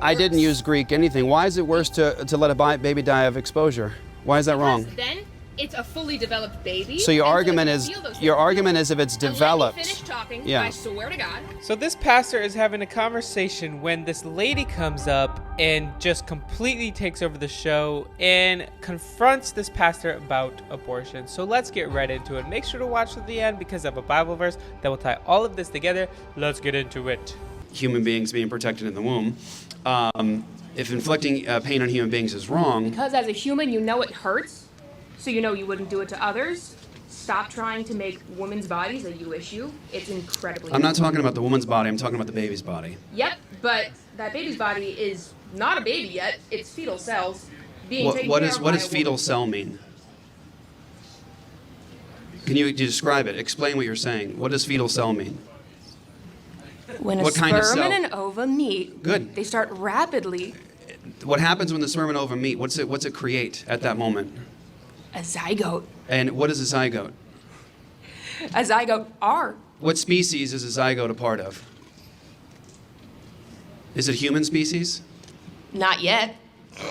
I didn't use Greek anything. Why is it worse to let a baby die of exposure? Why is that wrong? Then it's a fully developed baby. So your argument is if it's developed. Let me finish talking. Yeah. I swear to God. So this pastor is having a conversation when this lady comes up and just completely takes over the show and confronts this pastor about abortion. So let's get right into it. Make sure to watch to the end because I have a Bible verse that will tie all of this together. Let's get into it. Human beings being protected in the womb. If inflicting pain on human beings is wrong. Because as a human, you know it hurts. So you know you wouldn't do it to others. Stop trying to make women's bodies a you issue. It's incredibly I'm not talking about the woman's body, I'm talking about the baby's body. Yep, but that baby's body is not a baby yet. It's fetal cells being taken care of. What does fetal cell mean? Can you describe it? Explain what you're saying. What does fetal cell mean? When a What kind of sperm cell? and an ovum meet, Good. they start rapidly. What happens when the sperm and ovum meet? What's it create at that moment? A zygote. And what is a zygote? A zygote are. What species is a zygote a part of? Is it human species? Not yet.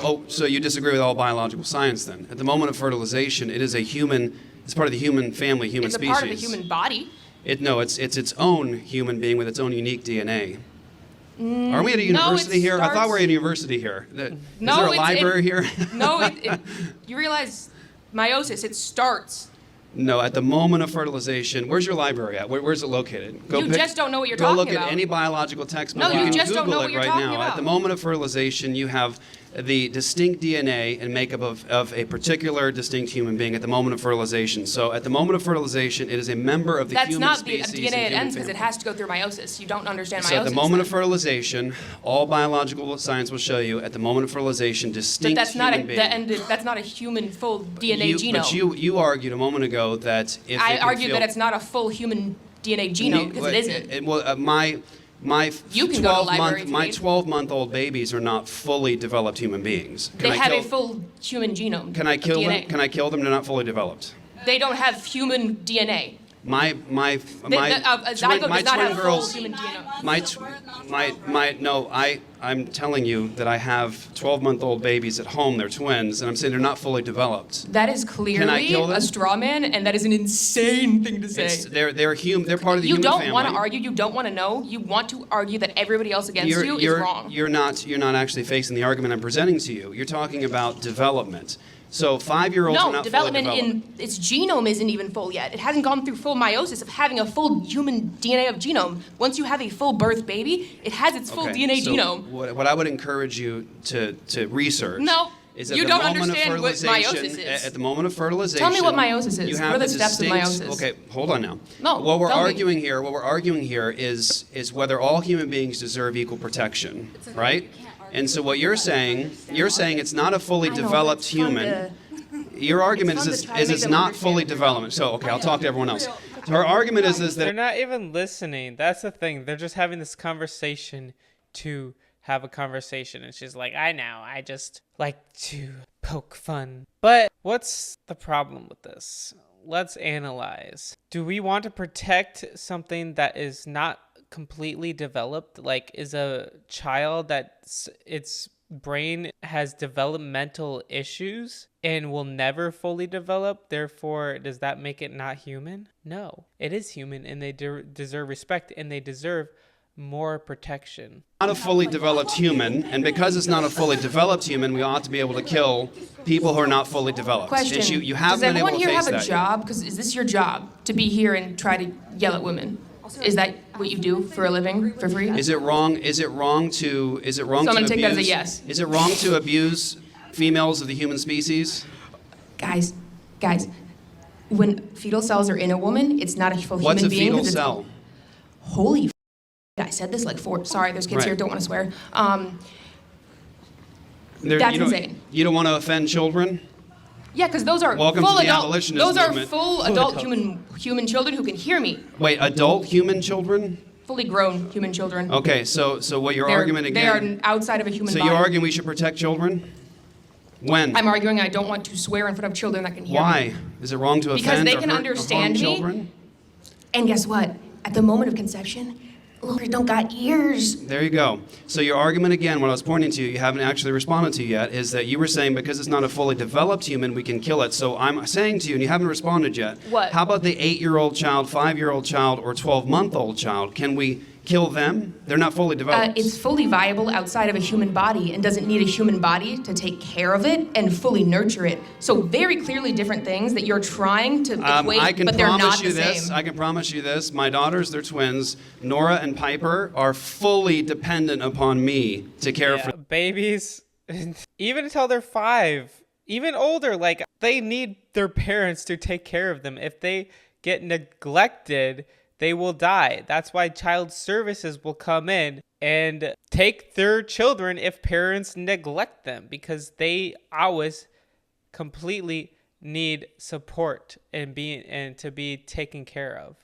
Oh, so you disagree with all biological science then? At the moment of fertilization, it is it's part of the human family, human It's a species. part of the human body. It's its own human being with its own unique DNA. Are we at a university here? I thought we were at a university here. Is there a library here? No, you realize meiosis, it starts. No, at the moment of fertilization, where's your library at? Where's it located? Just don't know what you're talking about. Go look at any biological textbook. No, you can just Google don't know what it you're right talking now. about. At the moment of fertilization, you have the distinct DNA and makeup of a particular distinct human being at the moment of fertilization. So at the moment of fertilization, it is a member of the human species. That's not the DNA it ends because it has to go through meiosis. You don't understand meiosis. So at the moment of fertilization, all biological science will show you at the moment of fertilization, distinct human being. That's not a human full DNA genome. But you argued a moment ago that if I argued that it's not a full human DNA genome because it isn't. My You can go to the library 12-month-old babies are not fully developed human beings. They have a full human genome. Can I kill DNA. them? Can I kill them? They're not fully developed. They don't have human DNA. My A zygote does not have full human genome. I'm telling you that I have 12-month-old babies at home. They're twins, and I'm saying they're not fully developed. That is clearly a straw man, and that is an insane thing to say. They're human. They're part of the you human family. don't want to argue. You don't want to know. You want to argue that everybody else against you is wrong. You're not actually facing the argument I'm presenting to you. You're talking about development. So 5-year-olds are not fully developed. In its genome isn't even full yet. It hasn't gone through full meiosis of having a full human DNA of genome. Once you have a full birth baby, it has its full DNA genome. What I would encourage you to research is at you the don't moment understand of what fertilization, meiosis is. At the moment of fertilization, Tell me what meiosis is. You have what are the steps of meiosis? Okay, hold on now. No, what we're arguing here is whether all human beings deserve equal protection, right? And so what you're saying it's not a fully developed human. Your argument is it's not fully developed. So, okay, I'll talk to everyone else. So her argument is that they're not even listening. That's the thing. They're just having this conversation to have a conversation. And she's like, I know. I just like to poke fun. But what's the problem with this? Let's analyze. Do we want to protect something that is not completely developed? Like, is a child that its brain has developmental issues and will never fully develop, therefore does that make it not human? No, it is human, and they deserve respect, and they deserve more protection. Not a fully developed human, and because it's not a fully developed human, we ought to be able to kill people who are not fully developed. Question: and you have does been everyone able to here face have a that job? Because is this your job to be here and try to yell at women? Is that what you do for a living, for free? Is it wrong to So I'm gonna take that as a yes. Is it wrong to abuse females of the human species? Guys, when fetal cells are in a woman, it's not a full What's human a being. fetal cell? Holy I said this like sorry, there's kids here, don't want to swear. That's insane. You don't want to offend children? Yeah, because those are Welcome full to the adult. abolitionist Those are movement. full adult human children who can hear me. Wait, adult human children? Fully grown human children. Okay, so what your argument again? They are outside of a human body. So you're arguing we should protect children? When? I'm arguing I don't want to swear in front of children that can hear me. Why? Is it wrong to offend Because they or can hurt understand or harm me. children? And guess what? At the moment of conception, Lord, don't got ears. There you go. So your argument again, what I was pointing to, you haven't actually responded to yet, is that you were saying because it's not a fully developed human, we can kill it. So I'm saying to you, and you haven't responded yet, What? how about the 8-year-old child, 5-year-old child, or 12-month-old child? Can we kill them? They're not fully developed. It's fully viable outside of a human body and doesn't need a human body to take care of it and fully nurture it. So very clearly different things that you're trying to equate, but they're not the same. I can promise you this. My daughters, they're twins. Nora and Piper are fully dependent upon me to care for babies, even until they're 5, even older, like they need their parents to take care of them. If they get neglected, they will die. That's why child services will come in and take their children if parents neglect them, because they always completely need support and to be taken care of.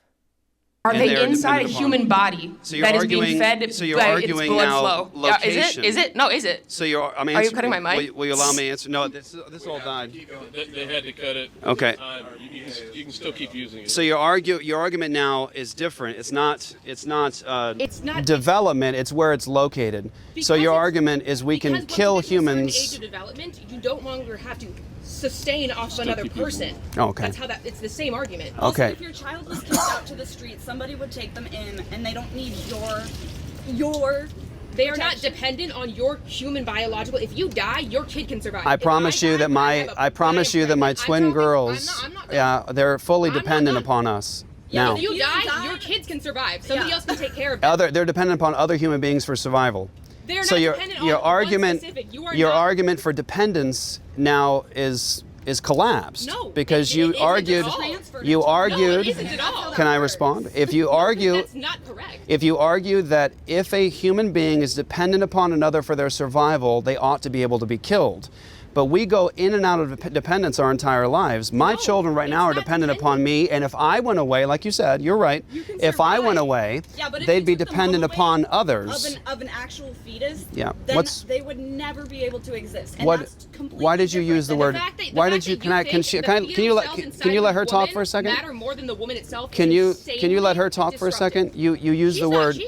Are And they they're inside a dependent human upon- body So you're that is arguing- being fed so you're by arguing its blood now flow? location. Yeah, is it? No, is it? So you're, I'm Are you cutting my mic? Will you allow me to answer? No, this all died. They had to cut it. Okay. You can still keep using it. So your argument now is different. It's not It's not development. It's where it's located. So your argument is we can kill humans. Age of development, you don't longer have to sustain off another keep using person. Oh, okay. That's how it's the same argument. Okay. Also, if your child was kicked out to the street, somebody would take them in, and they don't need your. They are not protection. dependent on your human biological. If you die, your kid can survive. I If promise I you die, that I promise you that my twin I'm girls, not yeah, they're fully I'm not dependent done. upon us. Yeah, Now, If you You die, die- your kids can survive. Somebody Yeah. else can take care of them. they're dependent upon other human beings for survival. They're So not your dependent on your one argument specific. You are your not- argument for dependence now is collapsed No, because it you isn't at argued all. you No, argued. it isn't at all. Can I respond? If you argue That's not correct. if you argue that if a human being is dependent upon another for their survival, they ought to be able to be killed. But we go in and out of dependence our entire lives. My No, children right it's now are not dependent upon dependent. me, and if I went away, like you said, you're right. You can If I went survive. away, Yeah, but if they'd you be took them dependent away upon others. of an actual fetus. Yeah. Then What's- they would never be able to exist. And What? that's completely Why did you different use the than word? fact that- the Why fact did you? that Can I? Can think she? the Can fetus you let? cells inside Can you let of her a talk woman for a second? Matter more than the woman itself. Can you? Can you let her insanely talk for a disruptive. second? You use She's the not- word.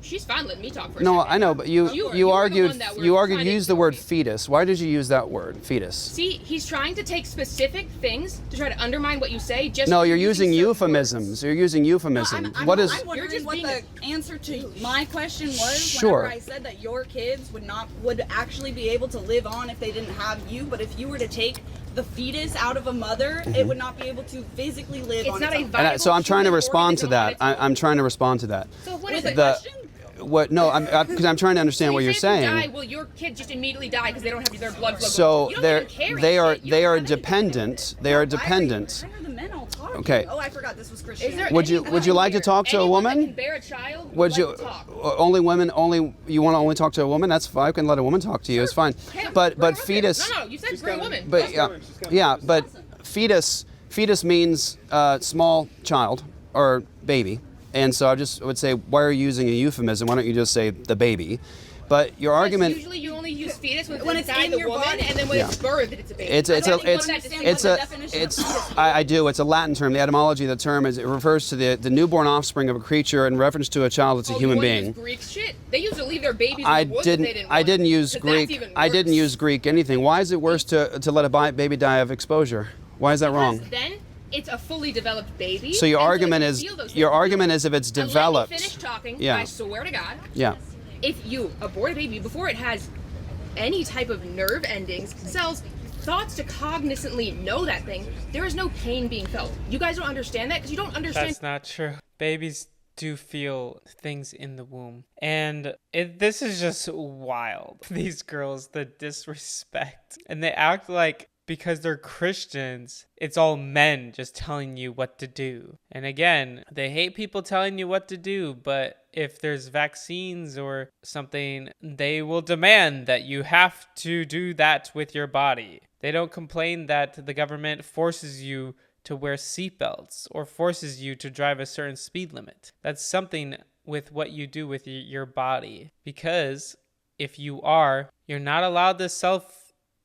She's fine letting me talk for a No, second. I know, but you You were the argued one that were you argued trying to use the ignore word me. fetus. Why did you use that word, fetus? See, he's trying to take specific things to try to undermine what you say. Just No, you're using certain euphemisms. words. You're using euphemisms. What is? I'm wondering just what being the answer to my question was. Sure. Whenever I said that your kids would actually be able to live on if they didn't have you, but if you were to take the fetus out of a mother, it would not be able to physically live It's on not its a own. viable So I'm trying to human respond to organism on that. its own. I'm trying to respond to that. So what is Was it? the question? What? No, because I'm trying to understand So what you you're say if you saying. Die, will your kid just immediately die because they don't have their blood flow? So you don't they're even carry they are shit. You they don't are have anything. dependent. They are dependent. Why are the men all talking? Okay. Oh, I forgot this was Is Christian. there Would you like to talk to a anyone that woman? can bear a child Would like you to talk? only women? Only you want to only talk to a woman? That's fine. I can let a woman talk to you. It's fine. Okay, But bring her up here. fetus. No, you said bring a woman. But yeah, but fetus means small child or baby, and so I just would say, why are you using a euphemism? Why don't you just say the baby? But your argument. Usually, you only use fetus When it's inside in the your woman, body. and then when Yeah. it's birthed, it's a baby. It's I don't think it's you understand it's what a the definition it's of fetus is. I do. It's a Latin term. The etymology of the term is it refers to the newborn offspring of a creature in reference to a child that's a Oh, human you wanna being. use Greek shit? They used to leave their babies I in the woods if they didn't. didn't I want didn't it, use 'cause that's Greek. even I didn't worse. use Greek anything. Why is it worse to let a baby die of exposure? Why is that wrong? Because then it's a fully developed baby. So your and argument it can is feel those your things. argument is if it's And developed. Let me finish talking. Yeah. I swear to God. Yeah. If you abort a baby before it has any type of nerve endings, cells, thoughts to cognizantly know that thing, there is no pain being felt. You guys don't understand that because you don't understand. That's not true. Babies do feel things in the womb. And this is just wild. These girls, the disrespect. And they act like because they're Christians, it's all men just telling you what to do. And again, they hate people telling you what to do, but if there's vaccines or something, they will demand that you have to do that with your body. They don't complain that the government forces you to wear seatbelts or forces you to drive a certain speed limit. That's something with what you do with your body. Because if you are, you're not allowed to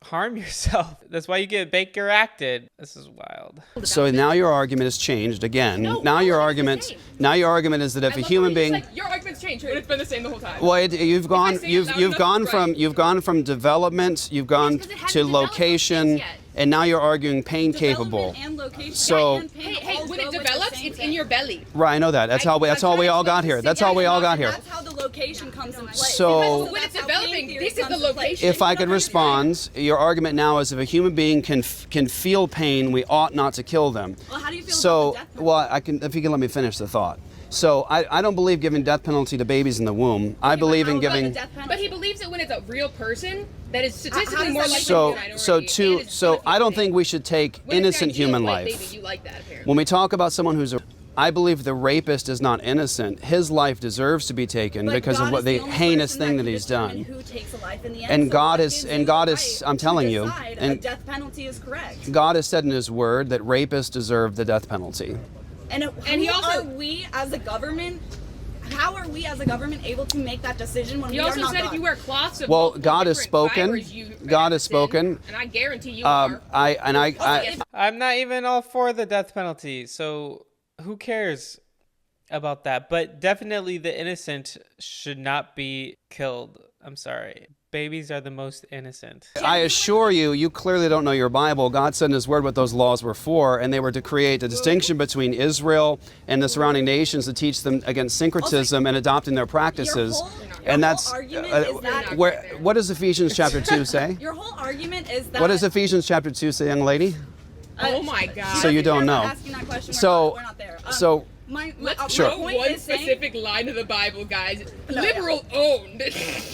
harm yourself. That's why you get Baker acted. This is wild. So now your argument has changed again. No, now all your of it's the argument same. now your argument is that if I a love human how he's being like, your argument's changed, but it's been the same the whole time. well, you've gone say it you've loud you've enough, gone it's from right. you've gone from development, you've gone 'cause it hasn't to developed those location, things yet. and now you're arguing pain capable. Development and location So- and pain Hey, all when go it with the develops, same it's thing. in your belly. Right, I know that. That's how we I'm trying to all explain got this here. to That's you how we all guys, got and here. That's how the location comes in play. So- When it's That's how pain developing, theory this is comes the in play. location. If I could respond, your argument now is if a human being can feel pain, we ought not to kill them. Well, how do you feel So, about the death penalty? well, I can if you can let me finish the thought. So I don't believe giving death penalty to babies in the womb. I believe in How about the giving. death penalty? But he believes it when it's a real person that is How statistically does more that likely make to be a So minority. so and to is so gonna I don't feel think we should take pain. When it's innocent an ideal human white life. baby, you like that, apparently. When we talk about someone who's a I believe the rapist is not innocent. His life deserves to be taken But because God of what is the only heinous person thing that that can he's determine done. Who takes a life in the end. And So God what is- gives and you God the is- right I'm to telling you, decide and- a death penalty is correct. God has said in his word that rapists deserve the death penalty. And And he who also- are we as a government? How are we as a government able to make that decision when He we are also not said God? if you wear cloths of Well, multiple God has different spoken. fibers, you God has sin, spoken. and I guarantee you are. if- I'm not even all for the death penalty, so who cares about that? But definitely the innocent should not be killed. I'm sorry. Babies are the most innocent. I assure you, you clearly don't know your Bible. God said in his word what those laws were for, and they were to create a distinction between Israel and the surrounding nations to teach them against syncretism and adopting their practices. Your And whole that's argument is that what does Ephesians chapter 2 say? your whole argument is that What does Ephesians chapter 2 say, young lady? Oh my God. So you don't know. Asking that question, So- we're not there. so- Let's Sure. throw point one is saying- specific line of the Bible, guys. No, Liberal owned.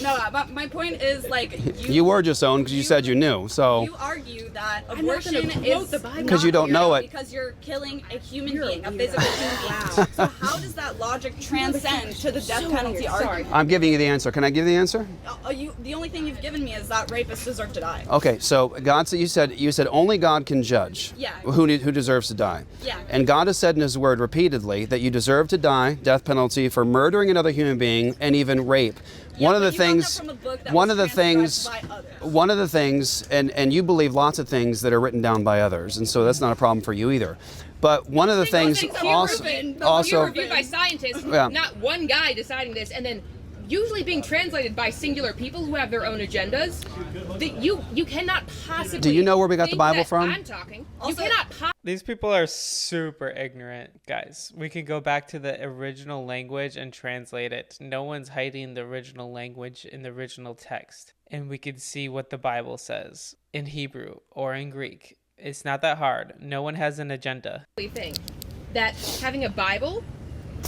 No, but my point is like You were just owned because you said you knew. So You argue that not abortion gonna quote is the Bible. Because you don't know it. Because you're killing a human You're a being, a weirdo. physical human being. So how does that logic transcend to the death penalty weird. Sorry. argument? I'm giving you the answer. Can I give the answer? The only thing you've given me is that rapists deserve to die. Okay, so God said you said only God can judge Yeah. who deserves to die. Yeah. And God has said in his word repeatedly that you deserve to die, death penalty for murdering another human being and even rape. Yeah, one of but the you got that things from a book that one was of the things transcribed by others. one of the things and you believe lots of things that are written down by others, and so that's not a problem for you either. But one of the things also reviewed by scientists, Yeah. not one guy deciding this, and then usually being translated by singular people who have their own agendas. You cannot possibly. Do you know where we got the think Bible that from? I'm talking. Also- you cannot possibly. These people are super ignorant, guys. We can go back to the original language and translate it. No one's hiding the original language in the original text. And we can see what the Bible says in Hebrew or in Greek. It's not that hard. No one has an agenda. Thing that having a Bible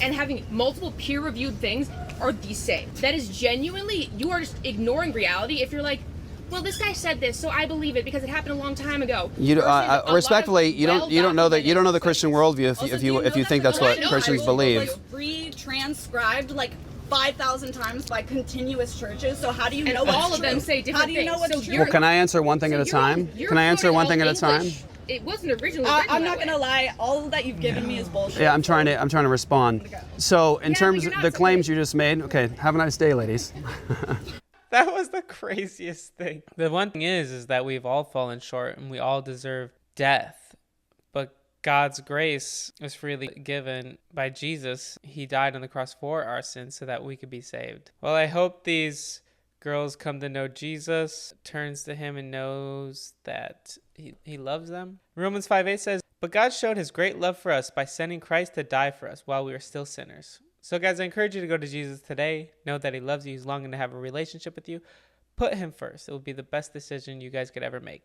and having multiple peer-reviewed things are the same. That is genuinely, you are just ignoring reality if you're like, well, this guy said this, so I believe it because it happened a long time ago. you Versus a lot of respectfully you don't know that you don't know the Christian worldview Also, if do know you that think the that's what Bible Christians was, believe. like, re-transcribed like 5,000 times by continuous churches. So how do you And know what's all of true? them say different How do you know things. what's So true? you're- Well, can I answer one thing at a time? You're Can I answer quoting one all thing at a time? English. It wasn't originally written I'm that not way. gonna lie. All that you've given me is bullshit. Yeah, I'm trying to respond. So in Yeah, terms but you're of not the supposed- claims you just made, okay, have a nice day, ladies. That was the craziest thing. The one thing is that we've all fallen short and we all deserve death. But God's grace was freely given by Jesus. He died on the cross for our sins so that we could be saved. Well, I hope these girls come to know Jesus, turns to him and knows that he loves them. Romans 5:8 says, "But God showed his great love for us by sending Christ to die for us while we were still sinners." So guys, I encourage you to go to Jesus today. Know that he loves you. He's longing to have a relationship with you. Put him first. It will be the best decision you guys could ever make.